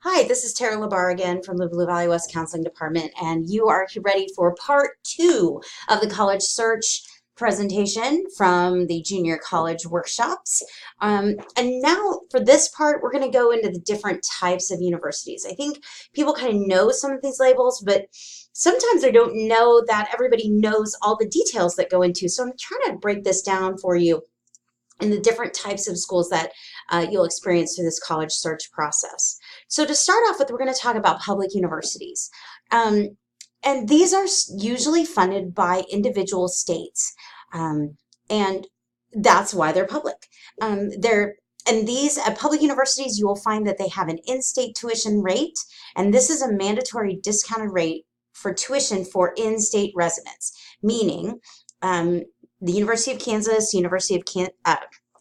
Hi, this is Tara Labar again from the Blue Valley West Counseling Department, and you are ready for part two of the college search presentation from the junior college workshops. And now for this part, we're going to go into the different types of universities. I think people kind of know some of these labels, but sometimes I don't know that everybody knows all the details that go into. So I'm trying to break this down for you and the different types of schools that you'll experience through this college search process. So to start off with, we're going to talk about public universities. And these are usually funded by individual states. And that's why they're public. And these at public universities, you will find that they have an in-state tuition rate, and this is a mandatory discounted rate for tuition for in-state residents, meaning the University of Kansas, University of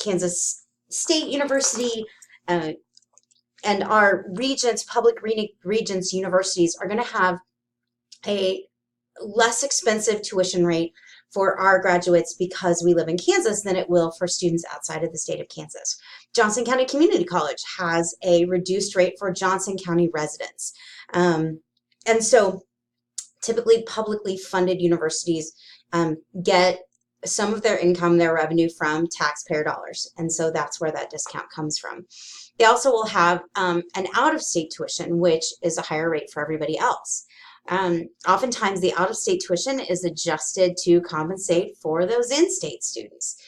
Kansas State University, and our regions, public regions universities are going to have a less expensive tuition rate for our graduates because we live in Kansas than it will for students outside of the state of Kansas. Johnson County Community College has a reduced rate for Johnson County residents. And so typically publicly funded universities get some of their income, their revenue from taxpayer dollars. And so that's where that discount comes from. They also will have an out-of-state tuition, which is a higher rate for everybody else. Oftentimes the out-of-state tuition is adjusted to compensate for those in-state students.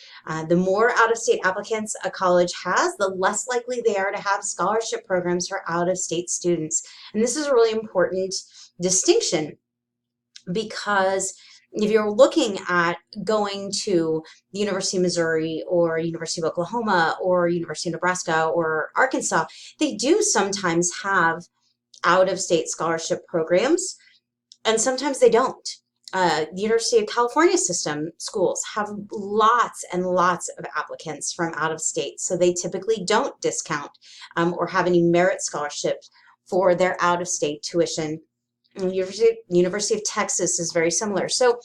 The more out-of-state applicants a college has, the less likely they are to have scholarship programs for out-of-state students. And this is a really important distinction because if you're looking at going to the University of Missouri or University of Oklahoma or University of Nebraska or Arkansas, they do sometimes have out-of-state scholarship programs, and sometimes they don't. The University of California system schools have lots and lots of applicants from out of state, so they typically don't discount or have any merit scholarships for their out-of-state tuition. University of Texas is very similar. So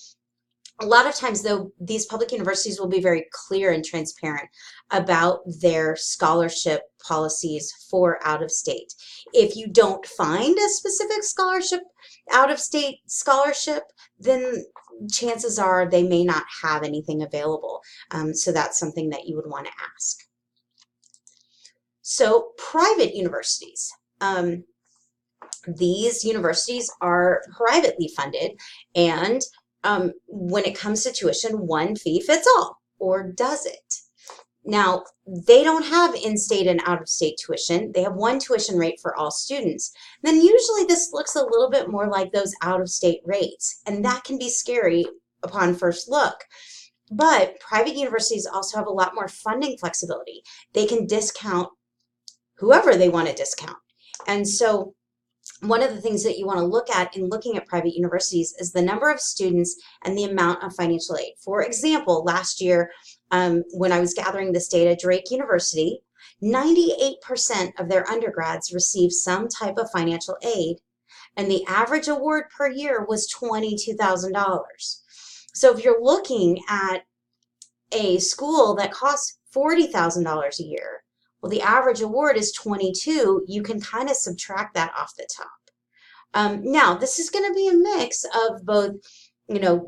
a lot of times, though, these public universities will be very clear and transparent about their scholarship policies for out of state. If you don't find a specific scholarship, out of state scholarship, then chances are they may not have anything available. So that's something that you would want to ask. So private universities. These universities are privately funded, and when it comes to tuition, one fee fits all, or does it? Now, they don't have in-state and out-of-state tuition. They have one tuition rate for all students. Then usually this looks a little bit more like those out-of-state rates, and that can be scary upon first look. But private universities also have a lot more funding flexibility. They can discount whoever they want to discount. And so one of the things that you want to look at in looking at private universities is the number of students and the amount of financial aid. For example, last year when I was gathering this data, Drake University, 98% of their undergrads received some type of financial aid, and the average award per year was $22,000. So if you're looking at a school that costs $40,000 a year, well, the average award is 22. You can kind of subtract that off the top. Now, this is going to be a mix of both,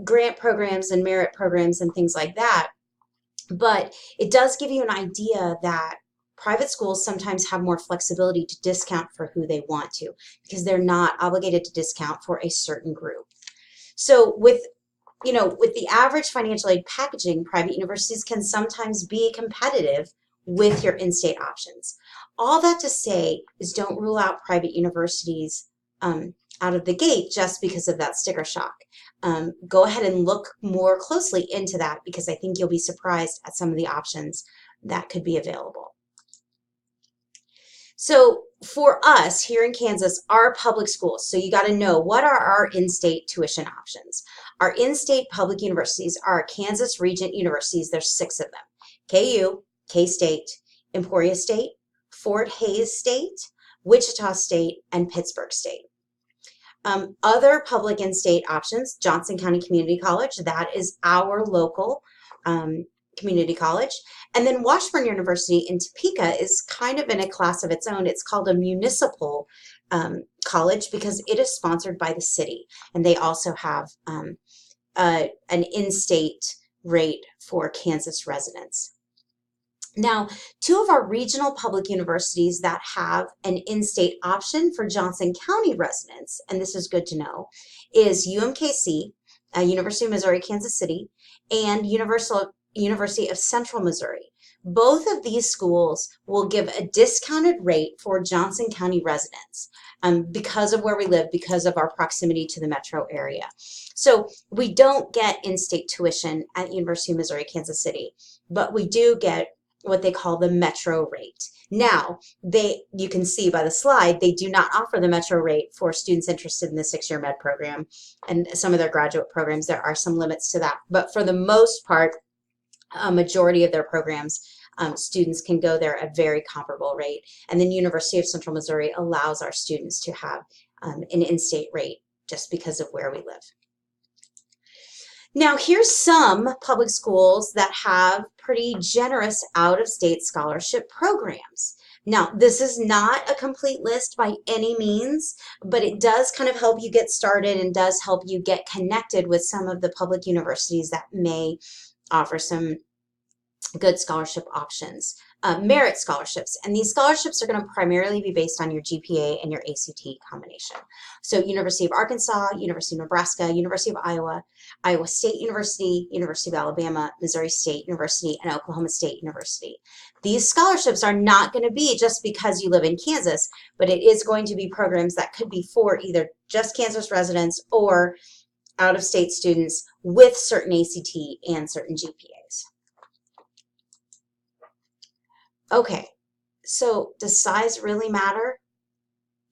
grant programs and merit programs and things like that. But it does give you an idea that private schools sometimes have more flexibility to discount for who they want to, because they're not obligated to discount for a certain group. So with the average financial aid packaging, private universities can sometimes be competitive with your in-state options. All that to say is don't rule out private universities out of the gate just because of that sticker shock. Go ahead and look more closely into that, because I think you'll be surprised at some of the options that could be available. So for us here in Kansas, our public schools, so you got to know, what are our in-state tuition options? Our in-state public universities are Kansas Regent universities. There's 6 of them: KU, K-State, Emporia State, Fort Hays State, Wichita State, and Pittsburgh State. Other public and state options: Johnson County Community College, that is our local Community College. And then Washburn University in Topeka is kind of in a class of its own. It's called a municipal college because it is sponsored by the city. And they also have an in-state rate for Kansas residents. Now, two of our regional public universities that have an in-state option for Johnson County residents, and this is good to know, is UMKC, University of Missouri, Kansas City, and University of Central Missouri. Both of these schools will give a discounted rate for Johnson County residents because of where we live, because of our proximity to the metro area. So we don't get in-state tuition at University of Missouri, Kansas City, but we do get what they call the metro rate. Now, you can see by the slide, they do not offer the metro rate for students interested in the 6-year med program and some of their graduate programs. There are some limits to that, but for the most part, a majority of their programs, students can go there at a very comparable rate. And then University of Central Missouri allows our students to have an in-state rate just because of where we live. Now, here's some public schools that have pretty generous out-of-state scholarship programs. Now, this is not a complete list by any means, but it does kind of help you get started and does help you get connected with some of the public universities that may offer some good scholarship options. Merit scholarships, and these scholarships are going to primarily be based on your GPA and your ACT combination. So University of Arkansas, University of Nebraska, University of Iowa, Iowa State University, University of Alabama, Missouri State University, and Oklahoma State University. These scholarships are not going to be just because you live in Kansas, but it is going to be programs that could be for either just Kansas residents or out-of-state students with certain ACT and certain GPAs. Okay, so does size really matter?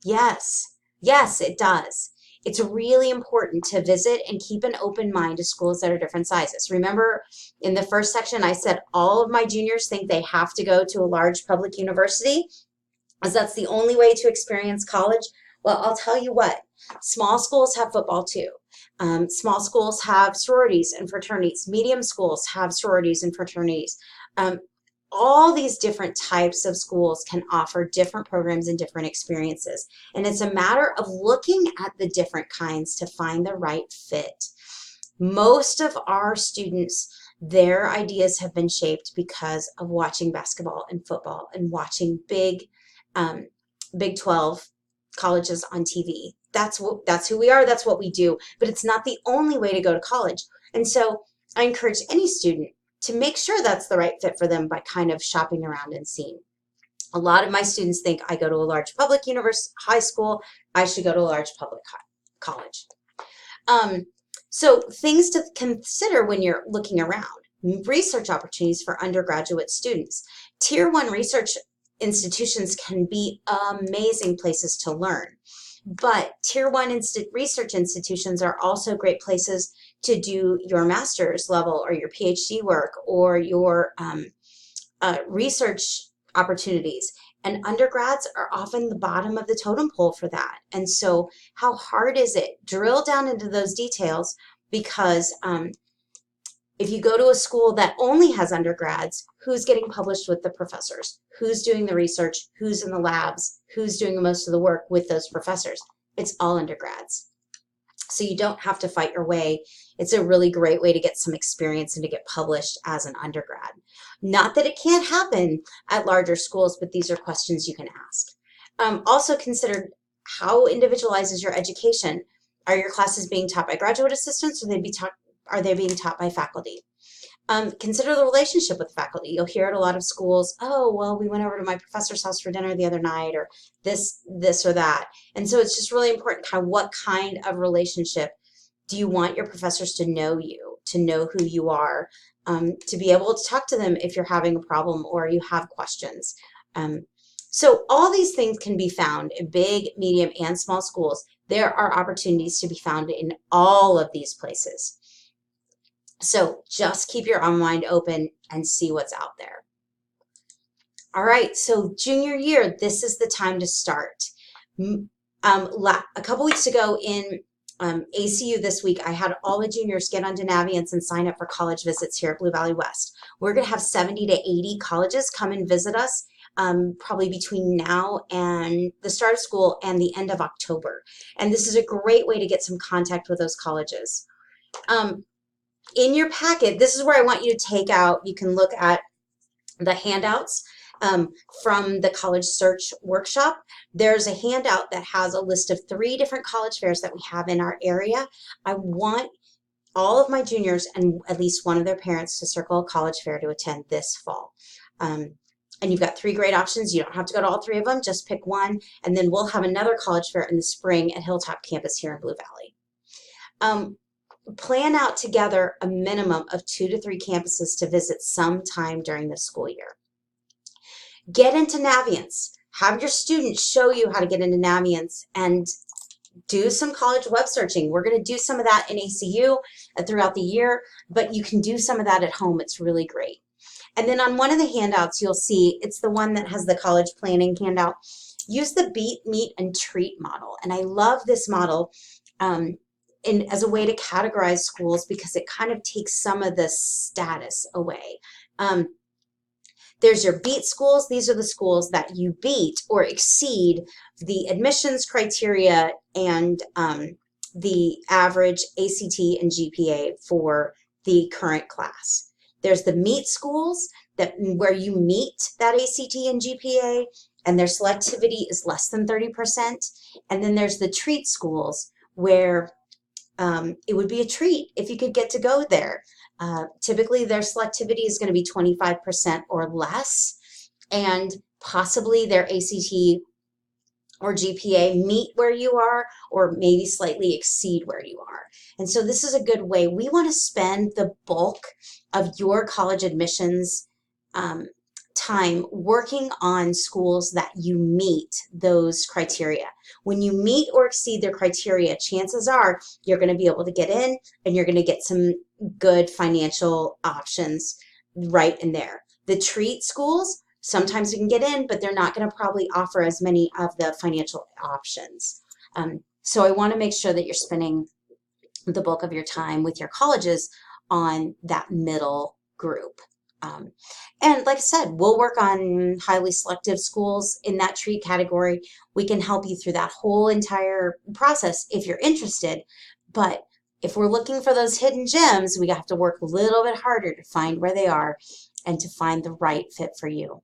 Yes, yes, it does. It's really important to visit and keep an open mind to schools that are different sizes. Remember in the first section, I said all of my juniors think they have to go to a large public university, as that's the only way to experience college. Well, I'll tell you what, small schools have football too. Small schools have sororities and fraternities. Medium schools have sororities and fraternities. All these different types of schools can offer different programs and different experiences. And it's a matter of looking at the different kinds to find the right fit. Most of our students, their ideas have been shaped because of watching basketball and football and watching Big 12 colleges on TV. That's who we are, that's what we do, but it's not the only way to go to college. And so I encourage any student to make sure that's the right fit for them by kind of shopping around and seeing. A lot of my students think I go to a large public high school, I should go to a large public college. So things to consider when you're looking around. Research opportunities for undergraduate students. Tier 1 research institutions can be amazing places to learn. But Tier 1 research institutions are also great places to do your master's level or your PhD work or your research opportunities. And undergrads are often the bottom of the totem pole for that. And so how hard is it? Drill down into those details, because if you go to a school that only has undergrads, who's getting published with the professors? Who's doing the research? Who's in the labs? Who's doing most of the work with those professors? It's all undergrads. So you don't have to fight your way. It's a really great way to get some experience and to get published as an undergrad. Not that it can't happen at larger schools, but these are questions you can ask. Also consider how individualized is your education. Are your classes being taught by graduate assistants, or are they being taught by faculty? Consider the relationship with faculty. You'll hear at a lot of schools, oh, well, we went over to my professor's house for dinner the other night, or this or that. And so it's just really important, what kind of relationship do you want your professors to know you, to know who you are, to be able to talk to them if you're having a problem or you have questions. So all these things can be found in big, medium, and small schools. There are opportunities to be found in all of these places. So just keep your mind open and see what's out there. All right, so junior year, this is the time to start. A couple weeks ago in ACU this week, I had all the juniors get onto Naviance and sign up for college visits here at Blue Valley West. We're going to have 70 to 80 colleges come and visit us probably between now and the start of school and the end of October. And this is a great way to get some contact with those colleges. In your packet, this is where I want you to take out, you can look at the handouts from the college search workshop. There's a handout that has a list of 3 different college fairs that we have in our area. I want all of my juniors and at least one of their parents to circle a college fair to attend this fall. And you've got 3 great options. You don't have to go to all 3 of them, just pick one. And then we'll have another college fair in the spring at Hilltop campus here in Blue Valley. Plan out together a minimum of 2 to 3 campuses to visit sometime during the school year. Get into Naviance. Have your students show you how to get into Naviance and do some college web searching. We're going to do some of that in ACU throughout the year, but you can do some of that at home. It's really great. And then on one of the handouts, you'll see, it's the one that has the college planning handout. Use the beat, meet, and treat model. And I love this model as a way to categorize schools because it kind of takes some of the status away. There's your beat schools. These are the schools that you beat or exceed the admissions criteria and the average ACT and GPA for the current class. There's the meet schools where you meet that ACT and GPA and their selectivity is less than 30%. And then there's the treat schools where it would be a treat if you could get to go there. Typically their selectivity is going to be 25% or less, and possibly their ACT or GPA meet where you are or maybe slightly exceed where you are. And so this is a good way. We want to spend the bulk of your college admissions time working on schools that you meet those criteria. When you meet or exceed their criteria, chances are you're going to be able to get in and you're going to get some good financial options right in there. The treat schools, sometimes you can get in, but they're not going to probably offer as many of the financial options. So I want to make sure that you're spending the bulk of your time with your colleges on that middle group. And like I said, we'll work on highly selective schools in that treat category. We can help you through that whole entire process if you're interested. But if we're looking for those hidden gems, we have to work a little bit harder to find where they are and to find the right fit for you.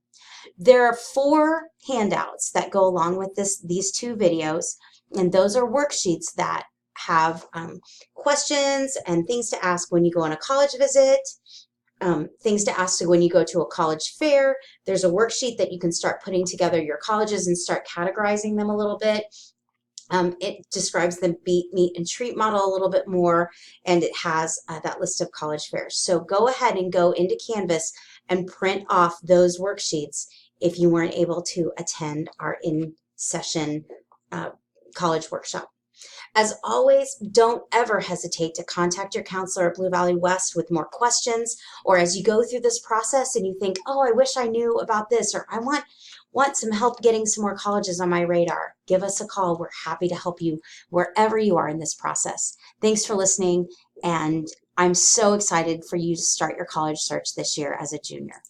There are 4 handouts that go along with these 2 videos, and those are worksheets that have questions and things to ask when you go on a college visit. Things to ask when you go to a college fair. There's a worksheet that you can start putting together your colleges and start categorizing them a little bit. It describes the beat, meet, and treat model a little bit more, and it has that list of college fairs. So go ahead and go into Canvas and print off those worksheets if you weren't able to attend our in-session college workshop. As always, don't ever hesitate to contact your counselor at Blue Valley West with more questions, or as you go through this process and you think, oh, I wish I knew about this, or I want some help getting some more colleges on my radar. Give us a call. We're happy to help you wherever you are in this process. Thanks for listening, and I'm so excited for you to start your college search this year as a junior.